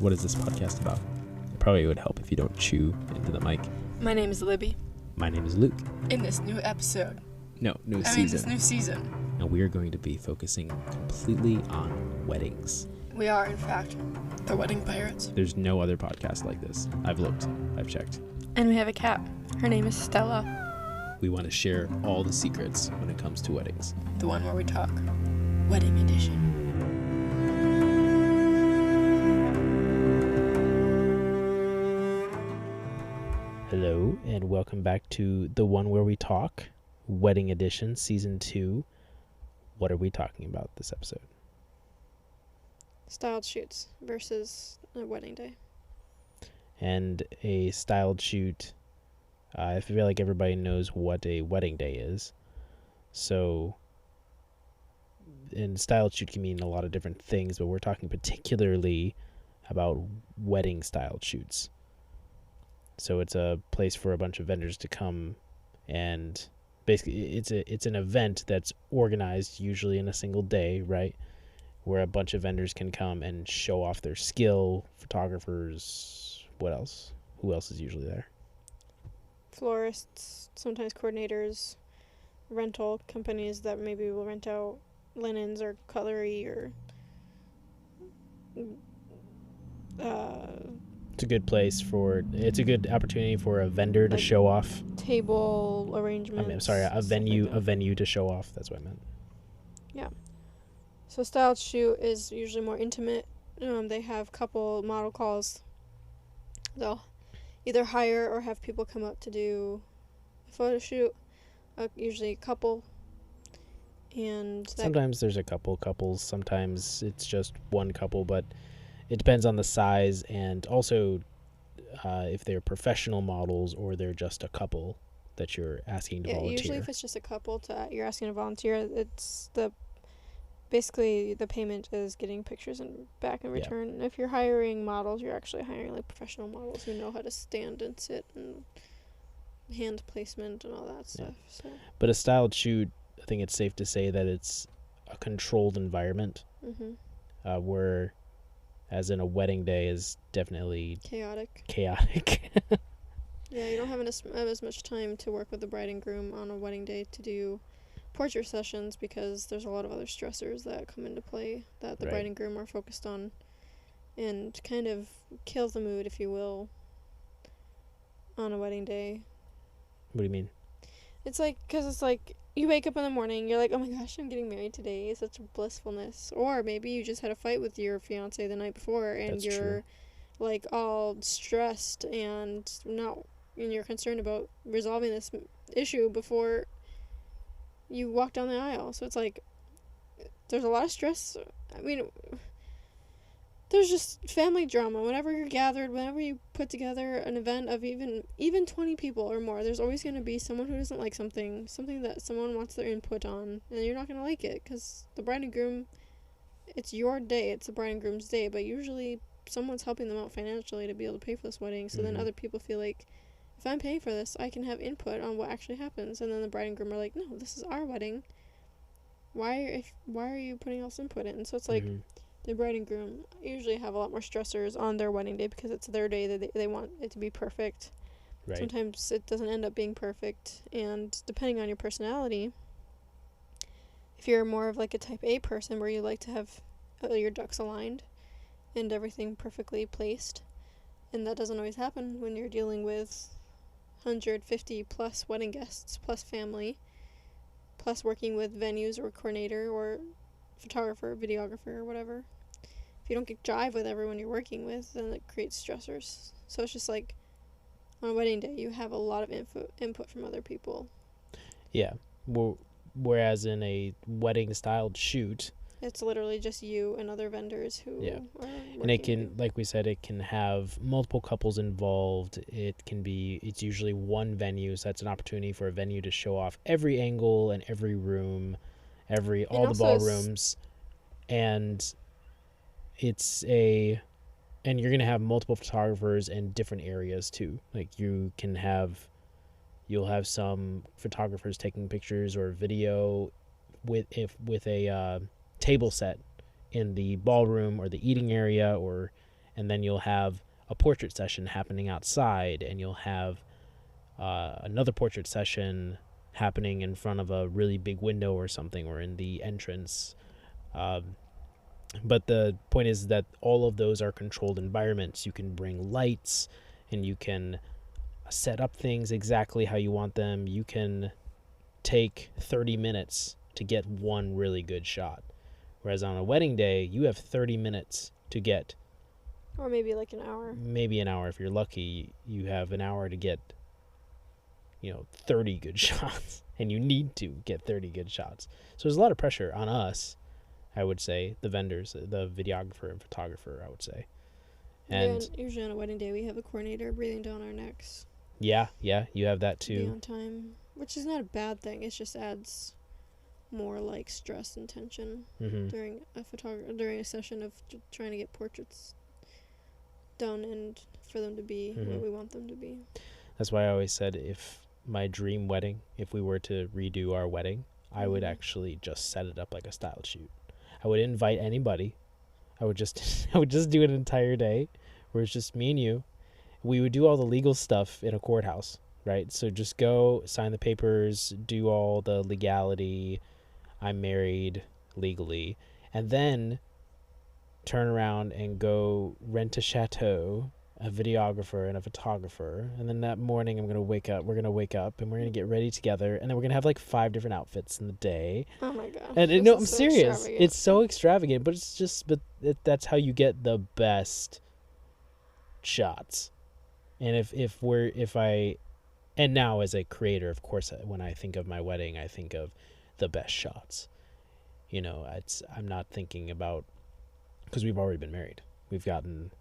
What is this podcast about? It probably would help if you don't chew into the mic. My name is Libby. My name is Luke. In this new episode. Season. This new season. And we are going to be focusing completely on weddings. We are, in fact, the Wedding Pirates. There's no other podcast like this. I've looked. I've checked. And we have a cat. Her name is Stella. We want to share all the secrets when it comes to weddings. The one where we talk. Wedding edition. Hello, and welcome back to The One Where We Talk, Wedding Edition, Season 2. What are we talking about this episode? Styled shoots versus a wedding day. And a styled shoot, I feel like everybody knows what a wedding day is. So, and styled shoot can mean a lot of different things, but we're talking particularly about wedding styled shoots. So it's a place for a bunch of vendors to come, and basically it's an event that's organized usually in a single day, right? Where a bunch of vendors can come and show off their skill, photographers, what else? Who else is usually there? Florists, sometimes coordinators, rental companies that maybe will rent out linens or cutlery or it's a good opportunity for a vendor to show off table arrangements. A venue to show off. That's what I meant. Yeah. So styled shoot is usually more intimate. They have couple model calls. They'll either hire or have people come up to do a photo shoot. Usually a couple. And sometimes there's a couple couples. Sometimes it's just one couple, but it depends on the size and also if they're professional models or they're just a couple that you're asking to volunteer. Usually if it's just a couple you're asking to volunteer, it's basically the payment is getting pictures back in return. Yeah. If you're hiring models, you're actually hiring like professional models who know how to stand and sit and hand placement and all that stuff. So. But a styled shoot, I think it's safe to say that it's a controlled environment, where as in a wedding day is definitely chaotic. Yeah, you don't have as much time to work with the bride and groom on a wedding day to do portrait sessions because there's a lot of other stressors that come into play that the bride and groom are focused on, and kind of kills the mood, if you will, on a wedding day. What do you mean? It's like, because it's like, you wake up in the morning, you're like, oh my gosh, I'm getting married today, it's such a blissfulness. Or maybe you just had a fight with your fiance the night before, and That's you're true. Like all stressed and you're concerned about resolving this issue before you walk down the aisle. So it's like, there's a lot of stress. I mean, there's just family drama. Whenever you're gathered, whenever you put together an event of even 20 people or more, there's always going to be someone who doesn't like something that someone wants their input on, and you're not going to like it because the bride and groom, it's your day, it's the bride and groom's day, but usually someone's helping them out financially to be able to pay for this wedding, so then other people feel like, if I'm paying for this, I can have input on what actually happens, and then the bride and groom are like, no, this is our wedding. Why are you putting else input in? So it's like, the bride and groom usually have a lot more stressors on their wedding day because it's their day that they want it to be perfect. Right. Sometimes it doesn't end up being perfect, and depending on your personality, if you're more of like a type A person where you like to have your ducks aligned and everything perfectly placed, and that doesn't always happen when you're dealing with 150 plus wedding guests plus family plus working with venues or coordinator or photographer, videographer, or whatever. If you don't get jive with everyone you're working with, then it creates stressors. So it's just like, on a wedding day, you have a lot of input from other people. Yeah. Whereas in a wedding styled shoot, it's literally just you and other vendors who are working. And it can, like we said, it can have multiple couples involved. It's usually one venue, so that's an opportunity for a venue to show off every angle and every room, all the ballrooms, and you're going to have multiple photographers in different areas too. Like you'll have some photographers taking pictures or video with a table set in the ballroom or the eating area or and then you'll have a portrait session happening outside, and you'll have another portrait session happening in front of a really big window or something, or in the entrance. But the point is that all of those are controlled environments. You can bring lights, and you can set up things exactly how you want them. You can take 30 minutes to get one really good shot. Whereas on a wedding day, you have 30 minutes to get, or maybe like an hour. maybe an hour if you're lucky. You have an hour to get, 30 good shots, and you need to get 30 good shots. So there's a lot of pressure on us, I would say, the vendors, the videographer and photographer, I would say. And usually on a wedding day, we have a coordinator breathing down our necks. yeah, you have that Be too. on time, which is not a bad thing. It just adds more like stress and tension during a session of trying to get portraits done and for them to be what we want them to be. That's why I always said, if my dream wedding, if we were to redo our wedding, I would actually just set it up like a style shoot. I would invite anybody. I would just do an entire day where it's just me and you. We would do all the legal stuff in a courthouse, right? So just go sign the papers, do all the legality. I'm married legally, and then turn around and go rent a chateau, a videographer and a photographer, and then that morning we're gonna wake up and we're gonna get ready together, and then we're gonna have like 5 different outfits in the day. Oh my gosh. And no, I'm serious. It's so extravagant, but it's just, that's how you get the best shots. And and now as a creator, of course, when I think of my wedding, I think of the best shots. I'm not thinking about, because we've already been married. We've gotten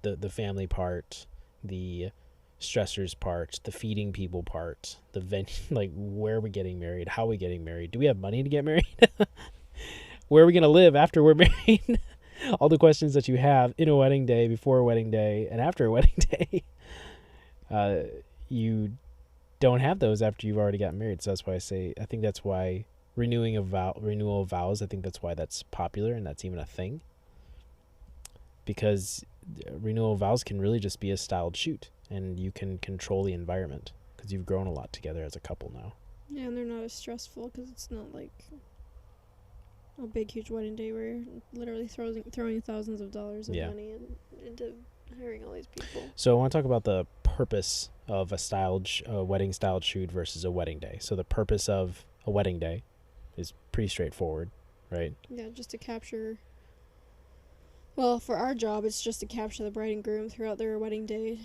the family part, the stressors part, the feeding people part, the venue, like where are we getting married? How are we getting married? Do we have money to get married? Where are we going to live after we're married? All the questions that you have in a wedding day, before a wedding day, and after a wedding day. You don't have those after you've already gotten married. So that's why I think that's why renewal of vows, I think that's why that's popular and that's even a thing. Because renewal of vows can really just be a styled shoot, and you can control the environment because you've grown a lot together as a couple now. Yeah, and they're not as stressful because it's not like a big, huge wedding day where you're literally throwing thousands of dollars of money into hiring all these people. So I want to talk about the purpose of a wedding styled shoot versus a wedding day. So the purpose of a wedding day is pretty straightforward, right? Yeah, just to capture. Well, for our job, it's just to capture the bride and groom throughout their wedding day,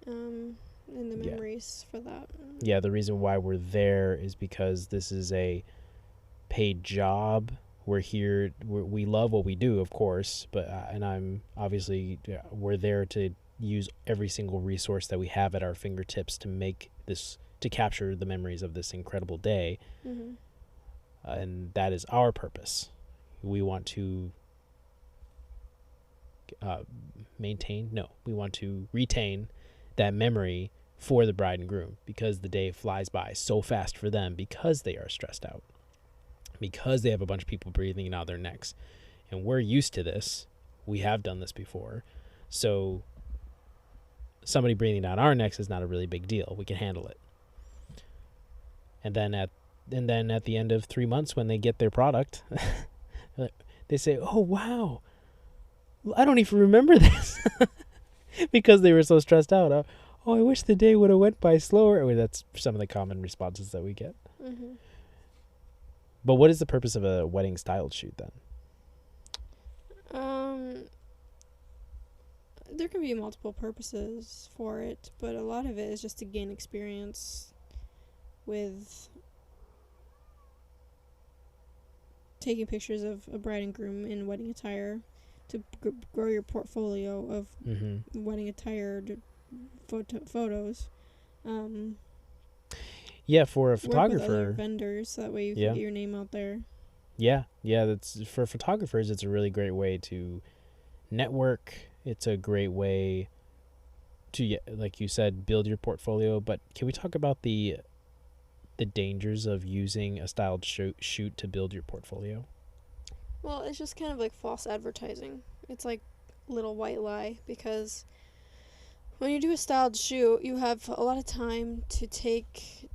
and the memories for that. Yeah, the reason why we're there is because this is a paid job. We're here. We love what we do, of course, but we're there to use every single resource that we have at our fingertips to capture the memories of this incredible day. And that is our purpose. We want to we want to retain that memory for the bride and groom, because the day flies by so fast for them, because they are stressed out, because they have a bunch of people breathing out their necks, and we're used to this. We have done this before, so somebody breathing down our necks is not a really big deal. We can handle it. And then at the end of 3 months, when they get their product, they say, "Oh wow, I don't even remember this," because they were so stressed out. Oh, I wish the day would have went by slower. I mean, that's some of the common responses that we get. But what is the purpose of a wedding styled shoot then? There can be multiple purposes for it, but a lot of it is just to gain experience with taking pictures of a bride and groom in wedding attire, to grow your portfolio of wedding attire photos. Yeah, for a work photographer, with other vendors, so that way you can get your name out there. Yeah, that's for photographers. It's a really great way to network. It's a great way to, like you said, build your portfolio. But can we talk about the dangers of using a styled shoot to build your portfolio? Well, it's just kind of like false advertising. It's like little white lie, because when you do a styled shoot, you have a lot of time to take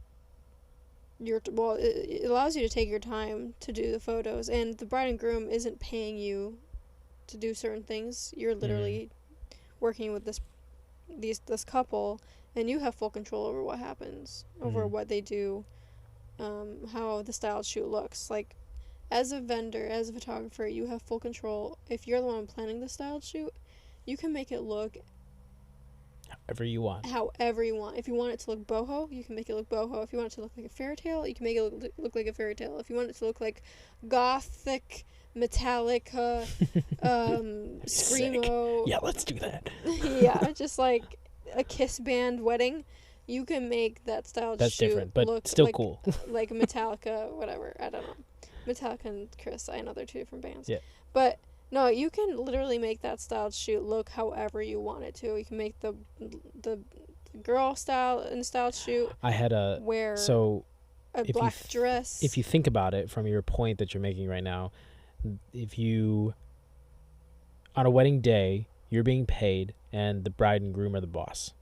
it allows you to take your time to do the photos, and the bride and groom isn't paying you to do certain things. You're literally working with this couple, and you have full control over what happens, over what they do, how the styled shoot looks. Like, as a vendor, as a photographer, you have full control. If you're the one planning the styled shoot, you can make it look however you want. However you want. If you want it to look boho, you can make it look boho. If you want it to look like a fairy tale, you can make it look like a fairy tale. If you want it to look like gothic, Metallica, screamo. Yeah, let's do that. Yeah, just like a Kiss band wedding, you can make that styled That's shoot different, but look still like, cool. like Metallica, whatever. I don't know. Metallica and Chris, I know they're two different bands. Yeah. But no, you can literally make that styled shoot look however you want it to. You can make the girl style and styled shoot. I had a wear a if black dress. If you think about it from your point that you're making right now, if you on a wedding day, you're being paid and the bride and groom are the boss.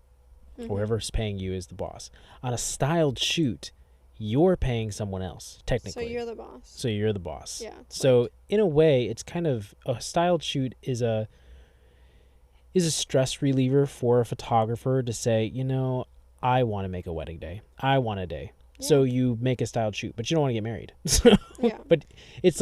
Mhm. Whoever's paying you is the boss. On a styled shoot, you're paying someone else, technically. So you're the boss. So you're the boss. Yeah. So in a way, it's kind of a styled shoot is a stress reliever for a photographer to say, you know, I want to make a wedding day. I want a day. Yeah. So you make a styled shoot, but you don't want to get married. So, Yeah. But it's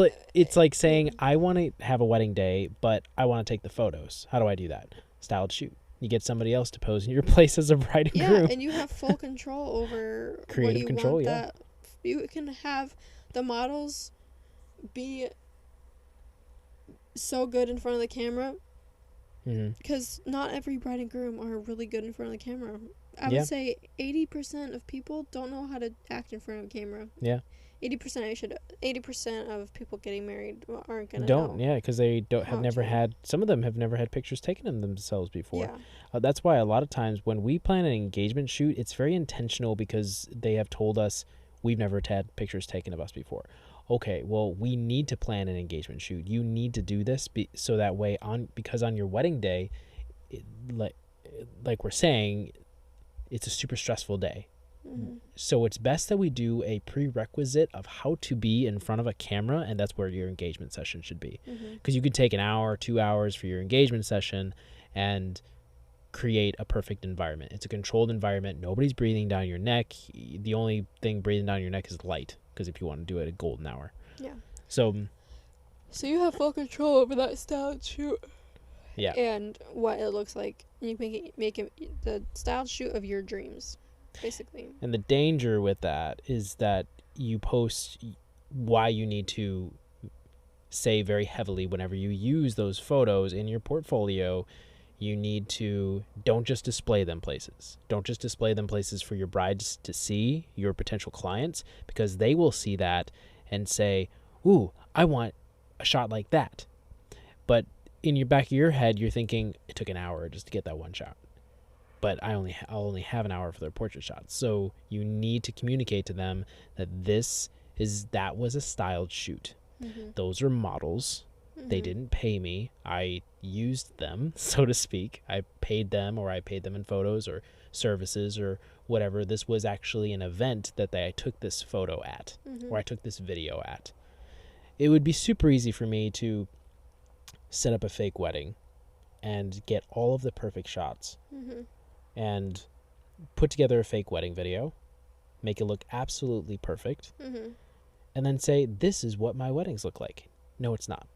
like saying I want to have a wedding day, but I want to take the photos. How do I do that? Styled shoot. You get somebody else to pose in your place as a bride and groom. Yeah, and you have full control over Creative what you control, want. yeah. That you can have the models be so good in front of the camera, because not every bride and groom are really good in front of the camera. I Yeah. would say 80% of people don't know how to act in front of a camera. Yeah. 80% of people getting married aren't gonna Don't, know. yeah, because they don't have how never to. had. Some of them have never had pictures taken of themselves before. Yeah. That's why a lot of times when we plan an engagement shoot, it's very intentional because they have told us we've never had pictures taken of us before. Okay, well, we need to plan an engagement shoot. You need to do this so that way because on your wedding day, like we're saying, it's a super stressful day. Mhm. So it's best that we do a prerequisite of how to be in front of a camera, and that's where your engagement session should be. Mhm. Because you could take an hour, 2 hours for your engagement session and create a perfect environment. It's a controlled environment. Nobody's breathing down your neck. The only thing breathing down your neck is light, because if you want to do it at golden hour. Yeah. So you have full control over that styled shoot. yeah. And what it looks like. And you make it the styled shoot of your dreams, basically. And the danger with that is that you post why you need to say very heavily whenever you use those photos in your portfolio. You need to don't just display them places. Don't just display them places for your brides to see, your potential clients, because they will see that and say, ooh, I want a shot like that. But in your back of your head, you're thinking, it took an hour just to get that one shot. But I'll only have an hour for their portrait shots. So you need to communicate to them that that was a styled shoot. Mm-hmm. Those are models. They didn't pay me. I used them, so to speak. I paid them, or I paid them in photos or services or whatever. This was actually an event that I took this photo at, or I took this video at. It would be super easy for me to set up a fake wedding and get all of the perfect shots and put together a fake wedding video, make it look absolutely perfect, and then say, this is what my weddings look like. No, it's not.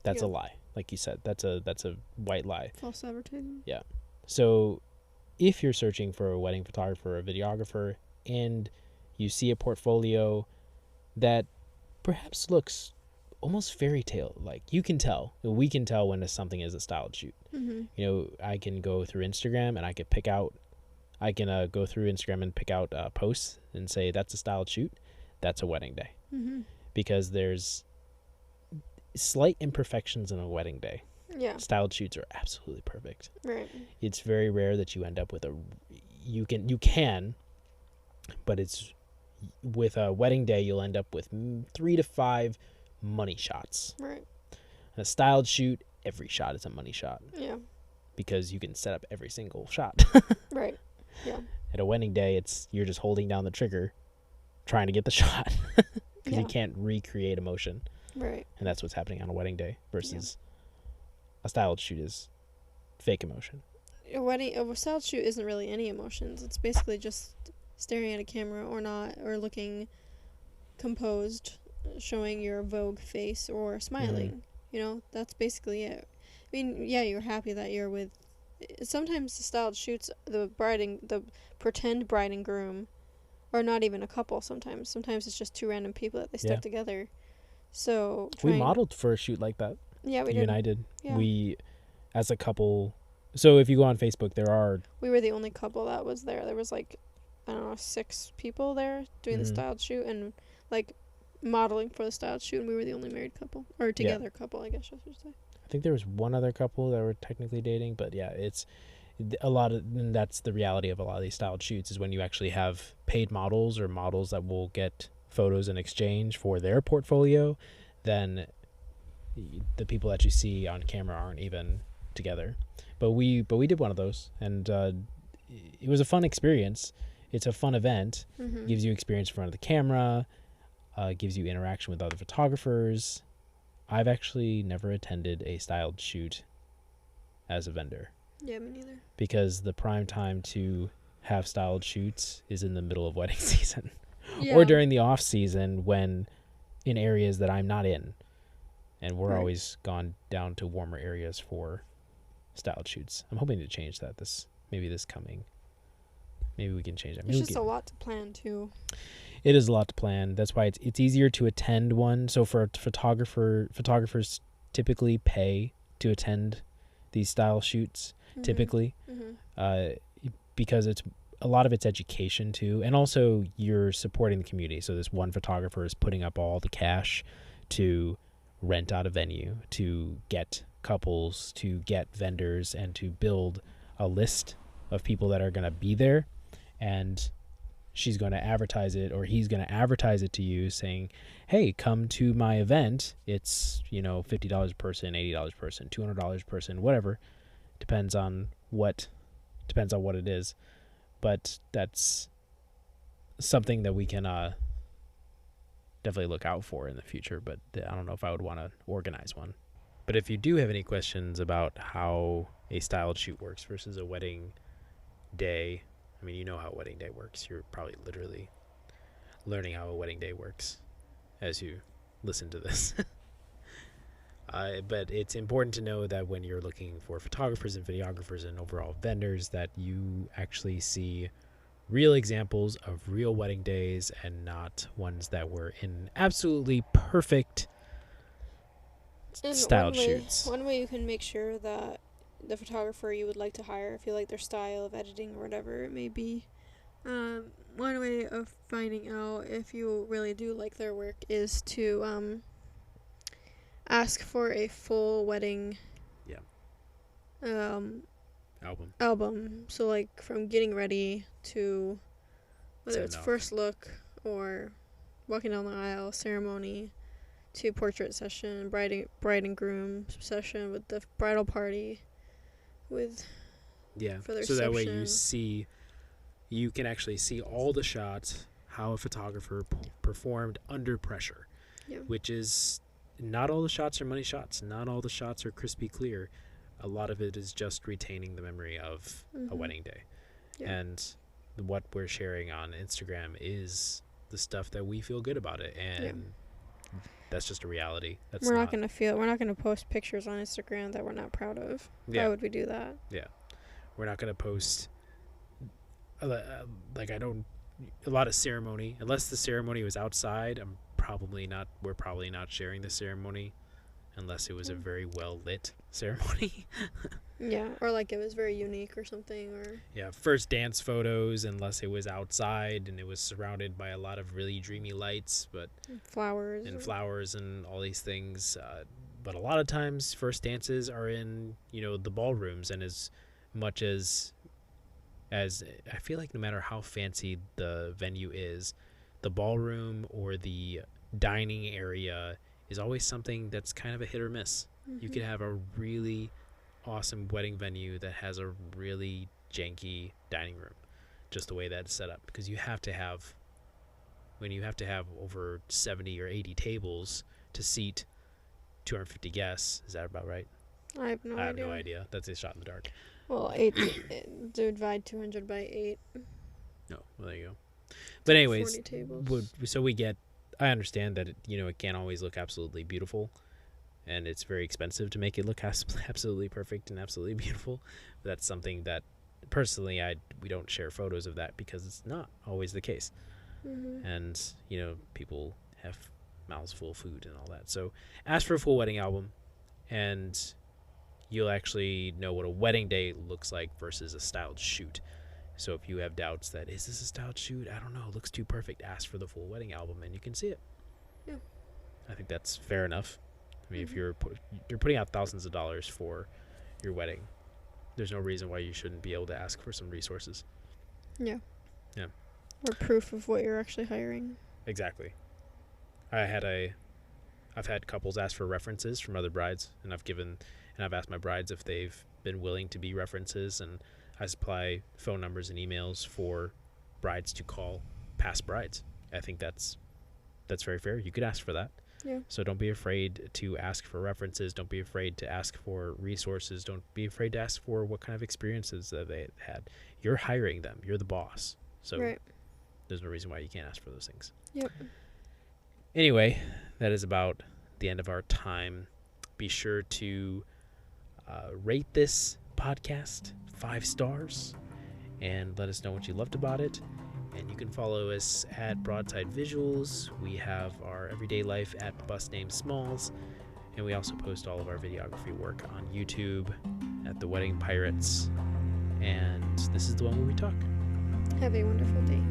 That's a lie. Like you said, that's a white lie. False advertising. Yeah. So if you're searching for a wedding photographer or a videographer and you see a portfolio that perhaps looks almost fairy tale like, we can tell when something is a styled shoot. You know, I can go through Instagram and I can go through Instagram and pick out posts and say that's a styled shoot, that's a wedding day. Because there's slight imperfections in a wedding day. Yeah. Styled shoots are absolutely perfect. Right. It's very rare that you end up with you can, but it's with a wedding day, you'll end up with 3 to 5 money shots. Right. A styled shoot, every shot is a money shot Yeah. because you can set up every single shot. Right. Yeah. At a wedding day, you're just holding down the trigger, trying to get the shot because Yeah. you can't recreate emotion, Right. and that's what's happening on a wedding day versus a styled shoot is fake emotion. A style shoot isn't really any emotions. It's basically just staring at a camera or not, or looking composed, showing your Vogue face or smiling. You know, that's basically it. I mean, yeah, you're happy that you're with. Sometimes the styled shoots, the pretend bride and groom, are not even a couple. Sometimes it's just two random people that they stuck together. So we modeled for a shoot like that. Yeah, we did. You and I did. Yeah. We, as a couple. So if you go on Facebook, we were the only couple that was there. There was like, I don't know, 6 people there doing the styled shoot and like modeling for the styled shoot, and we were the only married couple or together couple, I guess I should say. I think there was one other couple that were technically dating, but yeah, it's a lot of, and that's the reality of a lot of these styled shoots is when you actually have paid models or models that will get photos in exchange for their portfolio, then the people that you see on camera aren't even together. But we did one of those, and it was a fun experience. It's a fun event. Gives you experience in front of the camera, gives you interaction with other photographers. I've actually never attended a styled shoot as a vendor. Yeah, me neither. Because the prime time to have styled shoots is in the middle of wedding season. Yeah. Or during the off season when in areas that I'm not in. And we're always gone down to warmer areas for styled shoots. I'm hoping to change that maybe we can change that. It's just a lot to plan too. It is a lot to plan. That's why it's easier to attend one. So for photographers typically pay to attend these style shoots typically, because a lot of it's education too, and also you're supporting the community. So this one photographer is putting up all the cash to rent out a venue, to get couples, to get vendors, and to build a list of people that are going to be there. And she's going to advertise it, or he's going to advertise it to you saying, hey, come to my event. It's, $50 a person, $80 a person, $200 a person, whatever. Depends on what it is. But that's something that we can definitely look out for in the future. But I don't know if I would want to organize one. But if you do have any questions about how a styled shoot works versus a wedding day, I mean, you know how a wedding day works. You're probably literally learning how a wedding day works as you listen to this. But it's important to know that when you're looking for photographers and videographers and overall vendors, that you actually see real examples of real wedding days and not ones that were in absolutely perfect styled shoots. One way you can make sure that the photographer you would like to hire, if you like their style of editing or whatever it may be, one way of finding out if you really do like their work is to ask for a full wedding album. So like from getting ready to whether it's first look or walking down the aisle, ceremony, to portrait session, bride and groom session with the bridal party, for their so that way you can actually see all the shots, how a photographer performed under pressure, which is not all the shots are money shots, not all the shots are crispy clear. A lot of it is just retaining the memory of a wedding day, and what we're sharing on Instagram is the stuff that we feel good about it, and that's just a reality. We're not gonna post pictures on Instagram that we're not proud of. Why would we do that? We're not gonna post a lot of ceremony, unless the ceremony was outside. We're probably not sharing the ceremony unless it was a very well lit ceremony. Or like it was very unique or something, or first dance photos, unless it was outside and it was surrounded by a lot of really dreamy lights, but flowers and all these things. But a lot of times first dances are in the ballrooms, and as much as I feel like no matter how fancy the venue is, the ballroom or the dining area is always something that's kind of a hit or miss. You could have a really awesome wedding venue that has a really janky dining room, just the way that's set up, because you have to have over 70 or 80 tables to seat 250 guests. Is that about right? I have no idea. I have no idea. That's a shot in the dark. Well, 8 divide 200 by 8. No, well, there you go. But anyways, 40 tables. I understand that it can't always look absolutely beautiful, and it's very expensive to make it look absolutely perfect and absolutely beautiful. But that's something that personally we don't share photos of that because it's not always the case. And people have mouths full of food and all that. So ask for a full wedding album, and you'll actually know what a wedding day looks like versus a styled shoot. So if you have doubts that, is this a styled shoot? I don't know. It looks too perfect. Ask for the full wedding album and you can see it. Yeah. I think that's fair enough. I mean, if you're putting out thousands of dollars for your wedding, there's no reason why you shouldn't be able to ask for some resources. Yeah. Yeah. Or proof of what you're actually hiring. Exactly. I've had couples ask for references from other brides, and I've asked my brides if they've been willing to be references, and I supply phone numbers and emails for brides to call past brides. I think that's very fair. You could ask for that. Yeah. So don't be afraid to ask for references. Don't be afraid to ask for resources. Don't be afraid to ask for what kind of experiences that they had. You're hiring them. You're the boss. So right. There's no reason why you can't ask for those things. Yep. Anyway, that is about the end of our time. Be sure to rate this podcast 5 stars and let us know what you loved about it. And you can follow us at Broadside Visuals. We have our everyday life at Bus Name Smalls, and we also post all of our videography work on YouTube at The Wedding Pirates. And this is the one where we talk. Have a wonderful day.